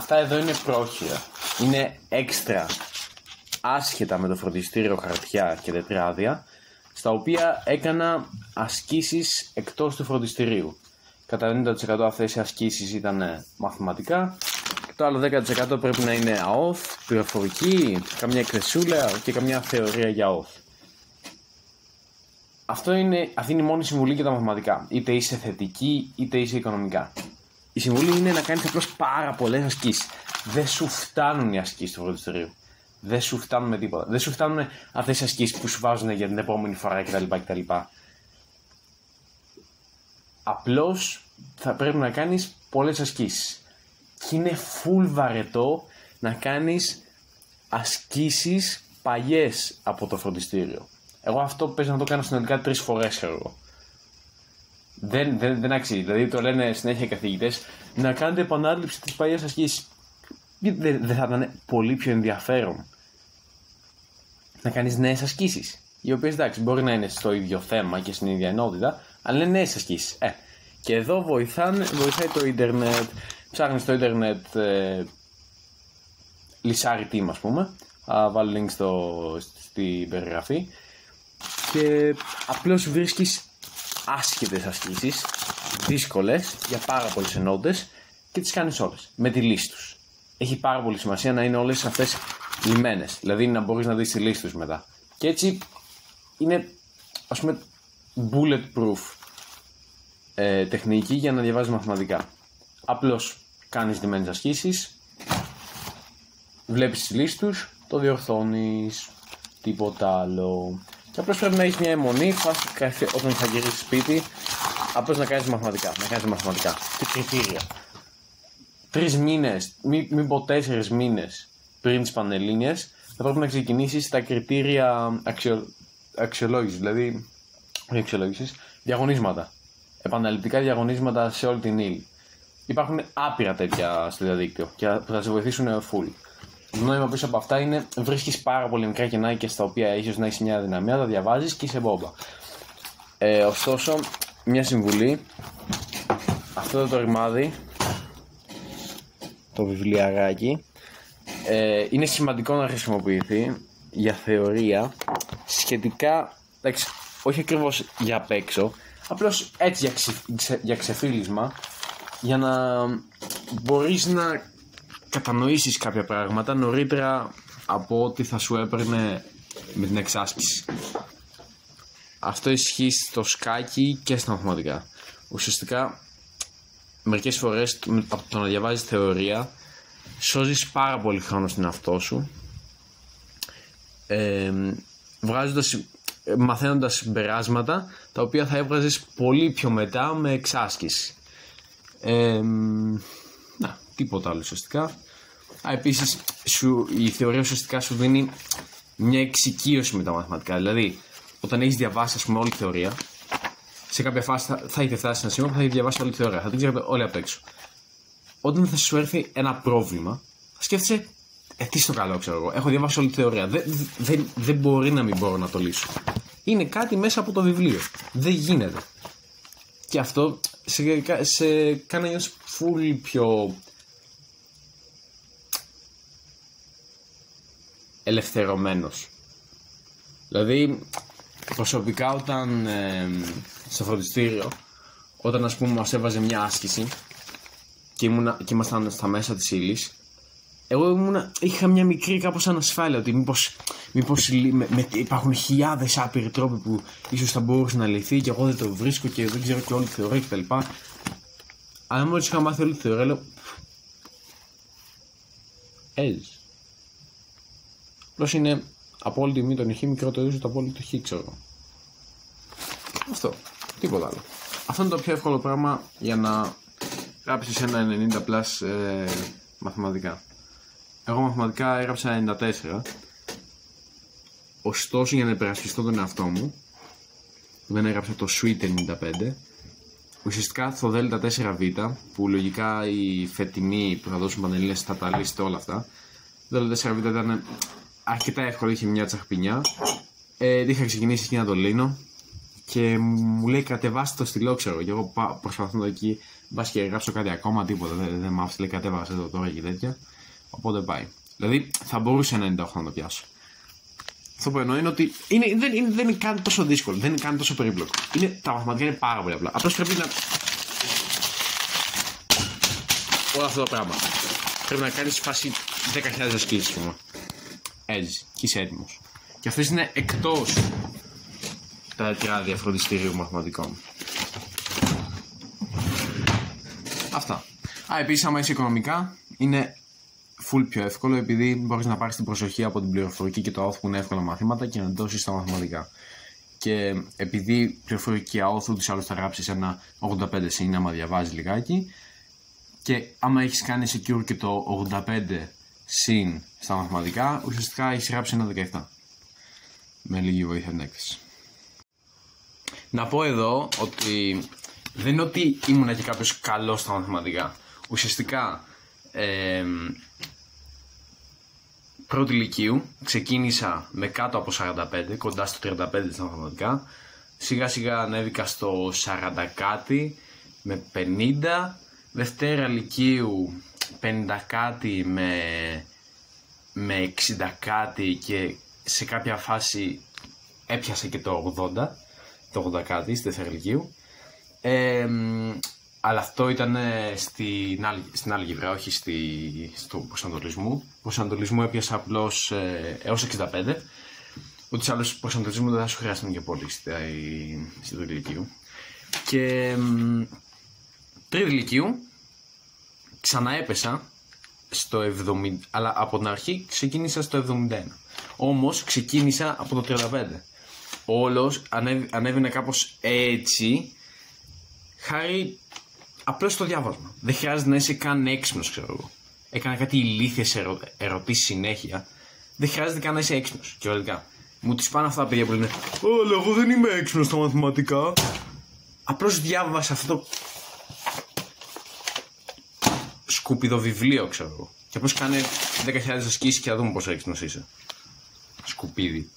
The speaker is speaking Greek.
Αυτά εδώ είναι πρόχειρα. Είναι έξτρα άσχετα με το φροντιστήριο, χαρτιά και τετράδια, στα οποία έκανα ασκήσεις εκτός του φροντιστηρίου. Κατά 90% αυτές οι ασκήσεις ήταν μαθηματικά, το άλλο 10% πρέπει να είναι ΑΟΘ, πληροφορική, καμιά εκθεσούλα και καμιά θεωρία για ΑΟΘ. Αυτή είναι η μόνη συμβουλή για τα μαθηματικά. Είτε είσαι θετική είτε είσαι οικονομικά. Η συμβουλή είναι να κάνεις απλώς πάρα πολλές ασκήσεις. Δεν σου φτάνουν οι ασκήσεις του φροντιστηρίου. Δεν σου φτάνουν με τίποτα. Δεν σου φτάνουν αυτές οι ασκήσεις που σου βάζουν για την επόμενη φορά κτλ. Απλώς θα πρέπει να κάνεις πολλές ασκήσεις. Και είναι full βαρετό να κάνεις ασκήσεις παλιές από το φροντιστήριο. Εγώ αυτό παίζει να το κάνω συνολικά 3 φορές, εγώ. Δεν αξίζει. Δηλαδή το λένε συνέχεια οι καθηγητές να κάνετε επανάληψη της παλιές ασκήσεις. Δεν θα ήταν πολύ πιο ενδιαφέρον να κάνεις νέες ασκήσεις, οι οποίες εντάξει μπορεί να είναι στο ίδιο θέμα και στην ίδια ενότητα, αλλά είναι νέες ασκήσεις. Και εδώ βοηθάει το ίντερνετ. Ψάχνεις στο ίντερνετ λυσάρι team, ας πούμε. Βάλω link στην περιγραφή. Και απλώς βρίσκεις άσχετες ασκήσεις, δύσκολες, για πάρα πολλές ενότητες και τις κάνεις όλες, με τη λύση τους. Έχει πάρα πολύ σημασία να είναι όλες αυτές λυμμένες, δηλαδή να μπορείς να δεις τη λύση τους μετά. Και έτσι είναι, ας πούμε, bulletproof τεχνική για να διαβάζεις μαθηματικά. Απλώς κάνεις λυμμένες ασκήσεις, βλέπεις τις λύσεις τους, το διορθώνεις, τίποτα άλλο. Και απλώς πρέπει να έχεις μια αιμονή όταν θα γυρίσεις σπίτι, απλώς να κάνεις μαθηματικά. Και κριτήρια. 3 μήνες, μην πω 4 μήνες πριν τις Πανελλήνιες, θα πρέπει να ξεκινήσεις τα κριτήρια αξιολόγησης, δηλαδή όχι αξιολόγησης, διαγωνίσματα. Επαναληπτικά διαγωνίσματα σε όλη την ύλη. Υπάρχουν άπειρα τέτοια στο διαδίκτυο και θα σε βοηθήσουν full. Το νόημα πίσω από αυτά είναι βρίσκεις πάρα πολύ μικρά κενάκια στα οποία ίσως να έχεις μια δυναμία, τα διαβάζεις και είσαι μπόμπα. Ωστόσο, μια συμβουλή, αυτό το ρημάδι, το βιβλιαράκι, είναι σημαντικό να χρησιμοποιηθεί για θεωρία σχετικά, εντάξει, όχι ακριβώς για απ' έξω, απλώς έτσι για ξεφύλισμα, για να μπορείς να κατανοήσεις κάποια πράγματα νωρίτερα από ό,τι θα σου έπαιρνε με την εξάσκηση. Αυτό ισχύει στο σκάκι και στα μαθηματικά. Ουσιαστικά μερικές φορές από το να διαβάζεις θεωρία σώζεις πάρα πολύ χρόνο στην εαυτό σου, μαθαίνοντας συμπεράσματα τα οποία θα έβγαζες πολύ πιο μετά με εξάσκηση. Τίποτα άλλο ουσιαστικά. Επίσης η θεωρία ουσιαστικά σου δίνει μια εξοικείωση με τα μαθηματικά. Δηλαδή όταν έχεις διαβάσει, ας πούμε, όλη τη θεωρία, σε κάποια φάση θα έχετε φτάσει σε ένα σημείο που θα έχετε διαβάσει όλη τη θεωρία, θα την ξέρετε όλη απ' έξω. Όταν θα σου έρθει ένα πρόβλημα, θα σκέφτεσαι τι στο καλό, ξέρω εγώ, έχω διαβάσει όλη τη θεωρία, δεν μπορεί να μην μπορώ να το λύσω. Είναι κάτι μέσα από το βιβλίο, δεν γίνεται. Και αυτό σε κάνει να νιώσεις full πιο ελευθερωμένος. Δηλαδή προσωπικά όταν στο φροντιστήριο, όταν ας πούμε μας έβαζε μια άσκηση και ήμασταν στα μέσα της ύλης, εγώ είχα μια μικρή κάπως ανασφάλεια ότι μήπως υπάρχουν χιλιάδες άπειροι τρόποι που ίσως θα μπορούσε να λυθεί και εγώ δεν το βρίσκω και δεν ξέρω και όλη τη θεωρία κτλ. Αλλά μόλις είχα μάθει όλη τη θεωρία, λέω έζεις. Απλώς είναι απόλυτη μη τον ηχή, μικρότερο ίσως το απόλυτο χ, ξέρω. Αυτό, τίποτα άλλο. Αυτό είναι το πιο εύκολο πράγμα για να γράψεις ένα 90+ μαθηματικά. Εγώ μαθηματικά έγραψα 94. Ωστόσο, για να υπερασπιστώ τον εαυτό μου, δεν έγραψα το Sweet 95. Ουσιαστικά το Δέλτα 4Β, που λογικά οι φετινοί που θα δώσουν Πανελλήνιες θα τα λύσετε όλα αυτά. Το Δέλτα 4Β ήταν αρκετά εύκολο, είχε μια τσαχπινιά. Είχα ξεκινήσει εκεί να το λύνω και μου λέει κατεβάστε το στυλό, ξέρω. Και εγώ προσπαθώ εκεί Μπας και γράψω κάτι ακόμα, τίποτα. Δεν μ' άφησε, λέει κατέβασε εδώ τώρα και τέτοια. Οπότε πάει. Δηλαδή θα μπορούσε 98 να το πιάσω. Αυτό που εννοώ είναι ότι δεν είναι καν τόσο δύσκολο, δεν είναι καν τόσο περίπλοκο. Τα μαθηματικά είναι πάρα πολύ απλά. Απλώς πρέπει να. Όλα αυτά τα πράγματα. Πρέπει να κάνεις φάση 10.000 ασκήσεις, πούμε. Έτσι, και είσαι έτοιμος. Και αυτές είναι εκτός τα τετράδια φροντιστηρίου μαθηματικών. Αυτά. Επίσης, άμα είσαι οικονομικά, είναι full πιο εύκολο, επειδή μπορείς να πάρεις την προσοχή από την πληροφορική και το ΑΟΘ που είναι εύκολα μαθήματα και να δώσεις στα μαθηματικά. Και επειδή πληροφορική και ΑΟΘ ούτως ή άλλως θα γράψεις ένα 85 συν άμα διαβάζεις λιγάκι, και άμα έχεις κάνει secure και το 85 συν στα μαθηματικά, ουσιαστικά έχεις γράψει ένα 17. Με λίγη βοήθεια την έκθεση. Να πω εδώ ότι δεν είναι ότι ήμουν και κάποιος καλός στα μαθηματικά. Ουσιαστικά πρώτη λυκείου ξεκίνησα με κάτω από 45, κοντά στο 35 στα μαθηματικά. Σιγά σιγά ανέβηκα στο 40 κάτι με 50. Δευτέρα λυκείου 50 κάτι με 60 κάτι και σε κάποια φάση έπιασε και το 80 κάτι στη δεύτερη λυκείου. Αλλά αυτό ήταν στην άλλη γυβρά, όχι στο προσανατολισμό. Προσανατολισμό έπιασα απλώς έως 65. Ούτως άλλως προσανατολισμό δεν θα σου χρειάζεται και πολύ στη τρίτη λυκείου. Και τρίτη λυκείου ξαναέπεσα στο 70, αλλά από την αρχή ξεκίνησα στο 71. Όμως ξεκίνησα από το 35. Όλος ανέβαινε κάπως έτσι, χάρη απλώς στο διάβασμα. Δεν χρειάζεται να είσαι καν έξυπνος, ξέρω εγώ. Έκανα κάτι ηλίθιες ερωτήσεις συνέχεια. Δεν χρειάζεται καν να είσαι έξυπνος. Και ολικά μου τις πάνε αυτά τα παιδιά που λένε «Ω, εγώ δεν είμαι έξυπνος στα μαθηματικά». Απλώς διάβασα αυτό το σκουπιδό βιβλίο, ξέρω εγώ. Και απλώς κάνε 10.000 ασκήσεις και θα δούμε πόσο έξυπνος είσαι. Σκουπίδι.